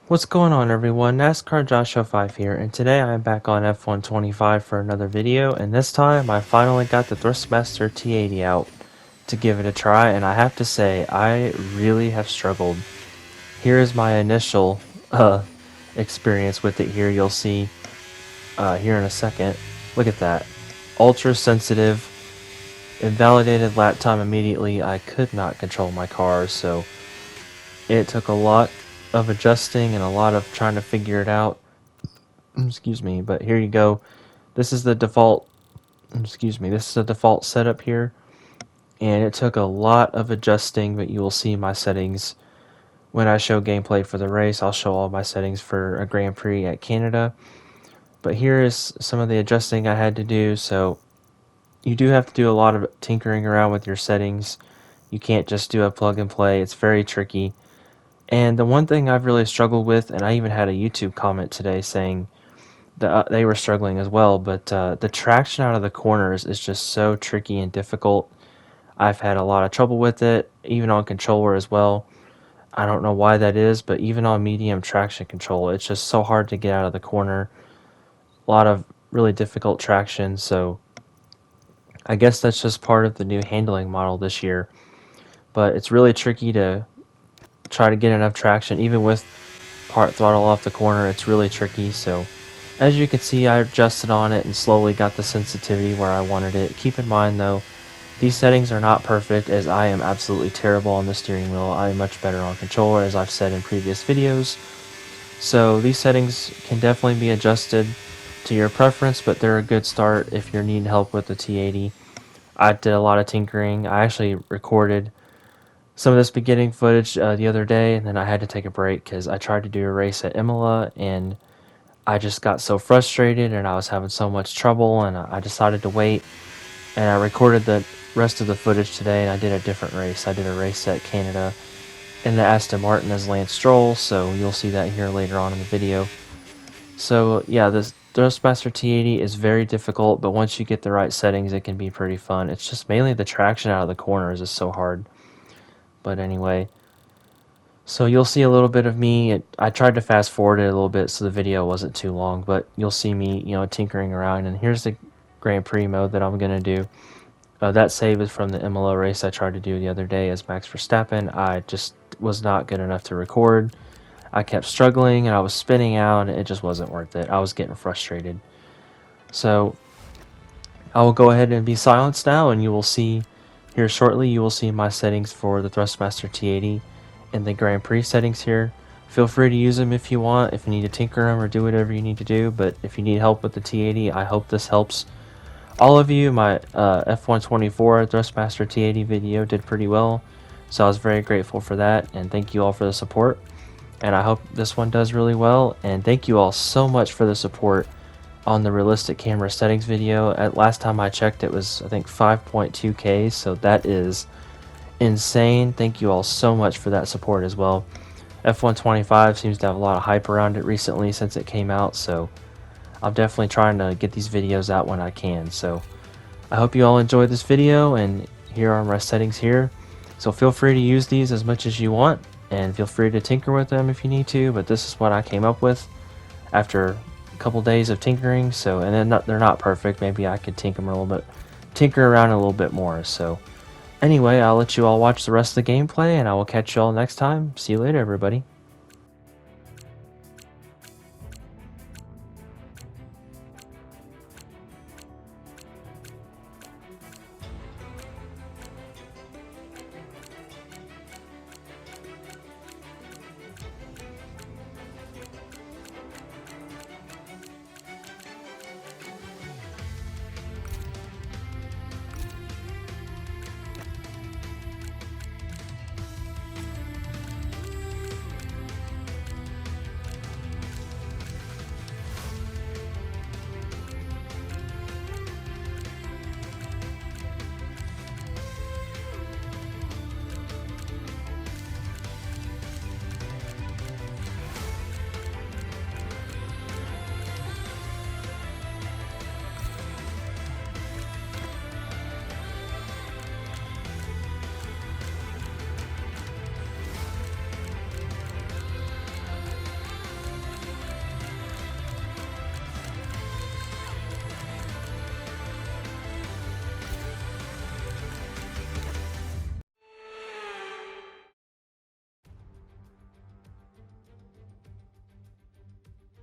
What's going on, everyone? NASCAR Joshua 5 here, and today I am back on F125 for another video, and this time I finally got the Thrustmaster T80 out to give it a try, and I have to say, I really have struggled. Here is my initial experience with it here. You'll see here in a second. Look at that. Ultra sensitive, invalidated lap time immediately. I could not control my car, so it took a lot of adjusting and a lot of trying to figure it out. Excuse me, but here you go. This is the default, this is the default setup here, and it took a lot of adjusting, but you will see my settings when I show gameplay for the race. I'll show all my settings for a Grand Prix at Canada, but here is some of the adjusting I had to do. So you do have to do a lot of tinkering around with your settings. You can't just do a plug and play. It's very tricky. And the one thing I've really struggled with, and I even had a YouTube comment today saying they were struggling as well, but the traction out of the corners is just so tricky and difficult. I've had a lot of trouble with it, even on controller as well. I don't know why that is, but even on medium traction control, it's just so hard to get out of the corner. A lot of really difficult traction, so I guess that's just part of the new handling model this year. But it's really tricky to try to get enough traction, even with part throttle off the corner. It's really tricky, so as you can see, I adjusted on it and slowly got the sensitivity where I wanted it. Keep in mind though, these settings are not perfect, as I am absolutely terrible on the steering wheel. I am much better on controller, as I've said in previous videos. So these settings can definitely be adjusted to your preference, but they're a good start if you're needing help with the T80. I did a lot of tinkering. I actually recorded some of this beginning footage the other day, and then I had to take a break because I tried to do a race at Imola, and I just got so frustrated and I was having so much trouble, and I decided to wait, and I recorded the rest of the footage today, and I did a different race. I did a race at Canada in the Aston Martin as Lance Stroll, so you'll see that here later on in the video. So yeah, this Thrustmaster T80 is very difficult, but once you get the right settings, it can be pretty fun. It's just mainly the traction out of the corners is so hard. But anyway, so you'll see a little bit of me. I tried to fast forward it a little bit so the video wasn't too long, but you'll see me, tinkering around. And here's the Grand Prix mode that I'm going to do. That save is from the Imola race I tried to do the other day as Max Verstappen. I just was not good enough to record. I kept struggling and I was spinning out, and it just wasn't worth it. I was getting frustrated. So I will go ahead and be silenced now, and you will see here shortly, you will see my settings for the Thrustmaster T80 in the Grand Prix settings here. Feel free to use them if you want, if you need to tinker them or do whatever you need to do, but if you need help with the T80, I hope this helps all of you. My F124 Thrustmaster T80 video did pretty well, so I was very grateful for that, and thank you all for the support, and I hope this one does really well, and thank you all so much for the support on the realistic camera settings video. At last time I checked, it was I think 5.2K, so that is insane. Thank you all so much for that support as well. F125 seems to have a lot of hype around it recently since it came out, so I'm definitely trying to get these videos out when I can. So I hope you all enjoyed this video, and here are my settings here. So feel free to use these as much as you want, and feel free to tinker with them if you need to, but this is what I came up with after a couple days of tinkering. So, and then they're not perfect. Maybe I could tinker around a little bit more. So anyway, I'll let you all watch the rest of the gameplay, and I will catch you all next time. See you later, everybody.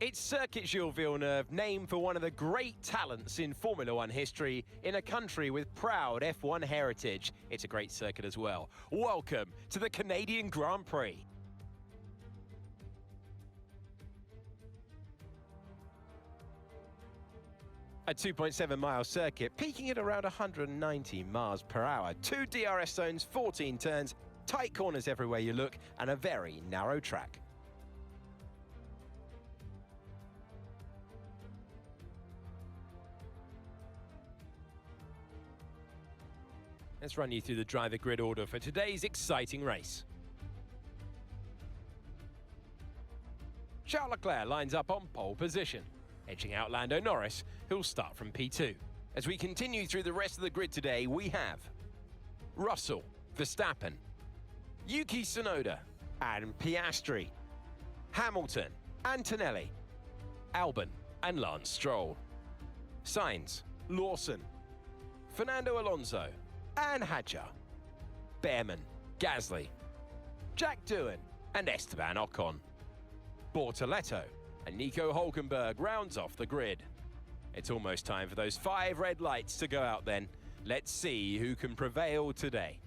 It's Circuit Jules Villeneuve, named for one of the great talents in Formula One history in a country with proud F1 heritage. It's a great circuit as well. Welcome to the Canadian Grand Prix. A 2.7-mile circuit, peaking at around 190 miles per hour. 2 DRS zones, 14 turns, tight corners everywhere you look, and a very narrow track. Let's run you through the driver grid order for today's exciting race. Charles Leclerc lines up on pole position, edging out Lando Norris, who'll start from P2. As we continue through the rest of the grid today, we have Russell, Verstappen, Yuki Tsunoda, and Piastri, Hamilton, Antonelli, Albon, and Lance Stroll, Sainz, Lawson, Fernando Alonso, and Hadjar, Behrman, Gasly, Jack Doohan, and Esteban Ocon. Bortoletto and Nico Hülkenberg rounds off the grid. It's almost time for those 5 red lights to go out then. Let's see who can prevail today.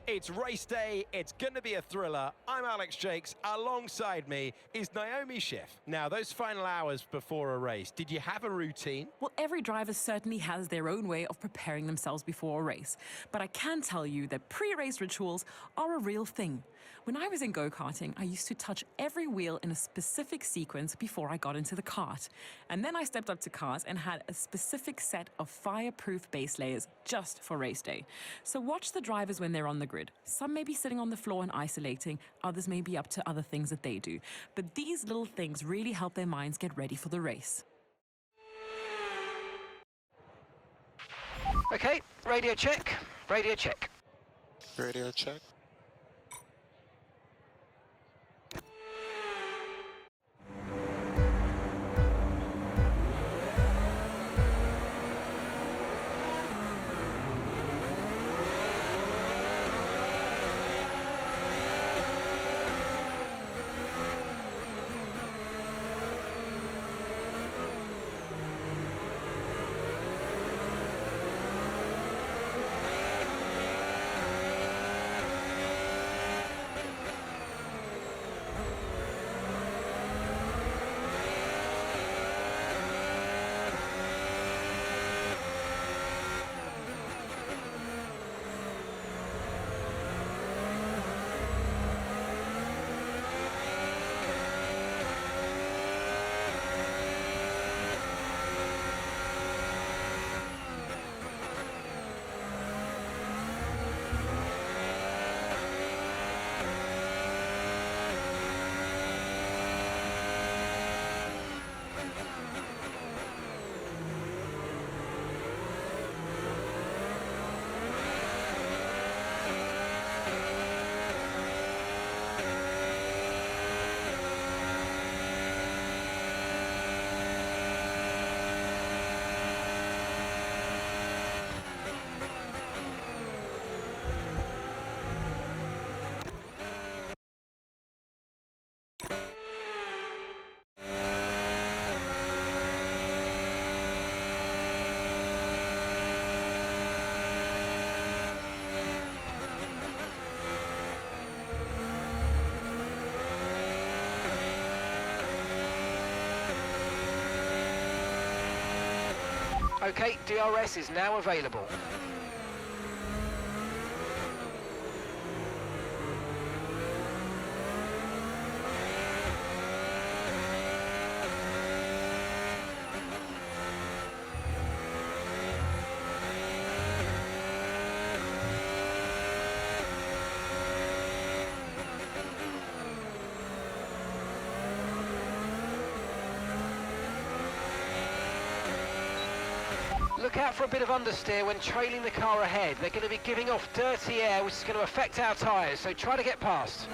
It's race day, it's gonna be a thriller. I'm Alex Jakes, alongside me is Naomi Schiff. Now, those final hours before a race, did you have a routine? Well, every driver certainly has their own way of preparing themselves before a race. But I can tell you that pre-race rituals are a real thing. When I was in go-karting, I used to touch every wheel in a specific sequence before I got into the kart. And then I stepped up to cars and had a specific set of fireproof base layers just for race day. So watch the drivers when they're on the grid. Some may be sitting on the floor and isolating, others may be up to other things that they do. But these little things really help their minds get ready for the race. Okay, radio check, radio check. Radio check. Okay, DRS is now available. Look out for a bit of understeer when trailing the car ahead. They're going to be giving off dirty air, which is going to affect our tyres, so try to get past.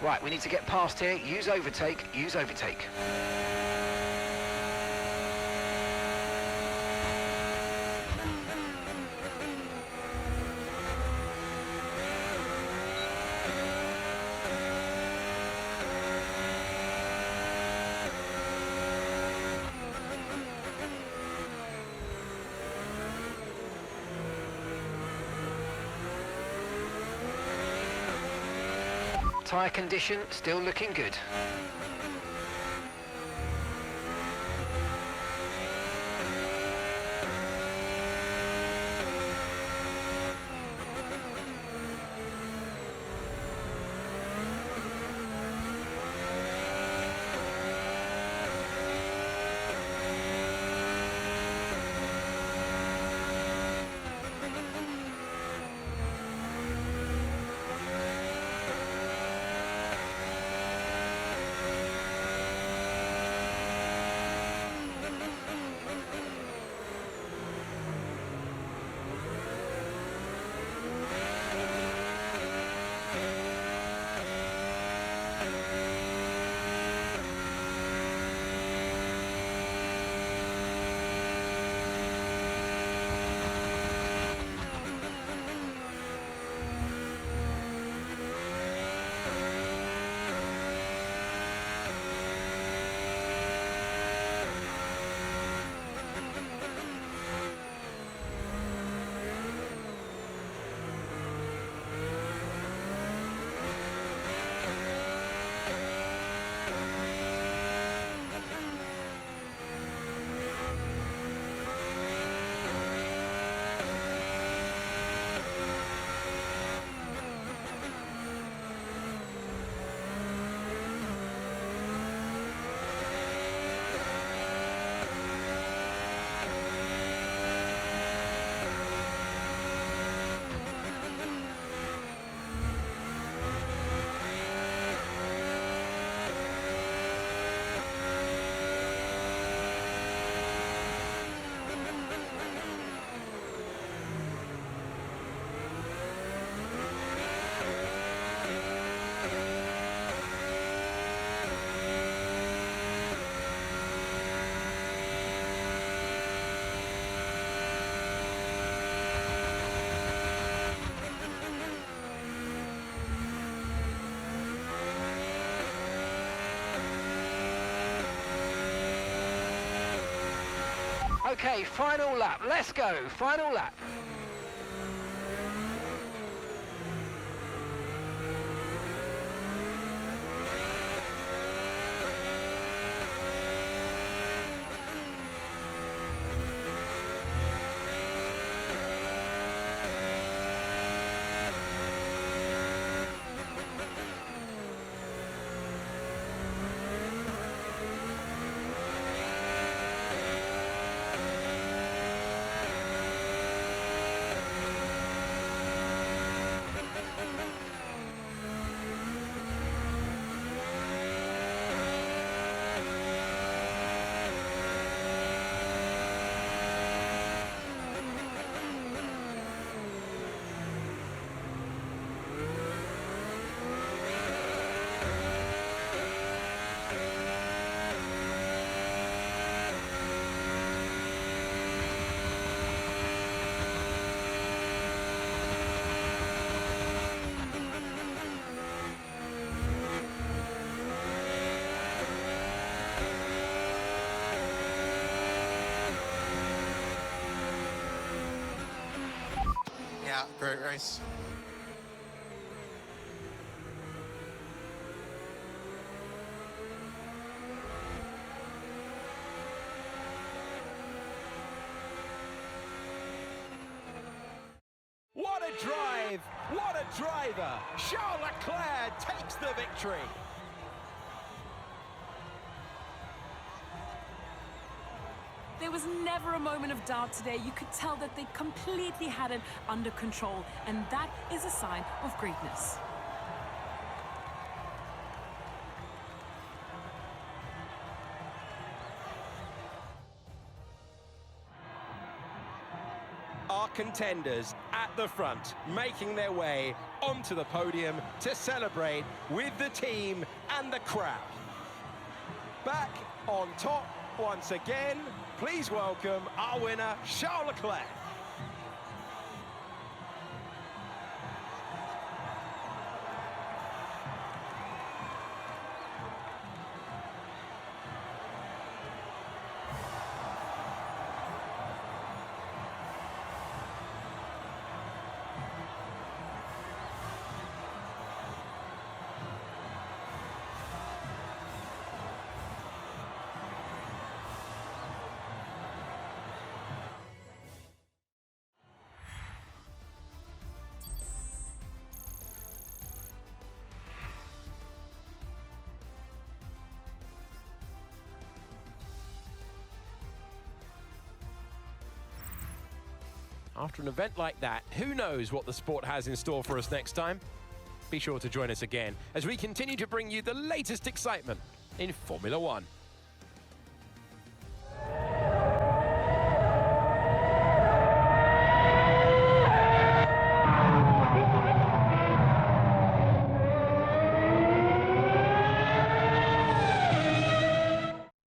Right, we need to get past here. Use overtake, use overtake. Tyre condition still looking good. Okay, final lap. Let's go. Final lap. Yeah, great race. What a drive! What a driver! Charles Leclerc takes the victory! There was never a moment of doubt today. You could tell that they completely had it under control, and that is a sign of greatness. Our contenders at the front, making their way onto the podium to celebrate with the team and the crowd. Back on top once again, please welcome our winner, Charles Leclerc. After an event like that, who knows what the sport has in store for us next time? Be sure to join us again as we continue to bring you the latest excitement in Formula One.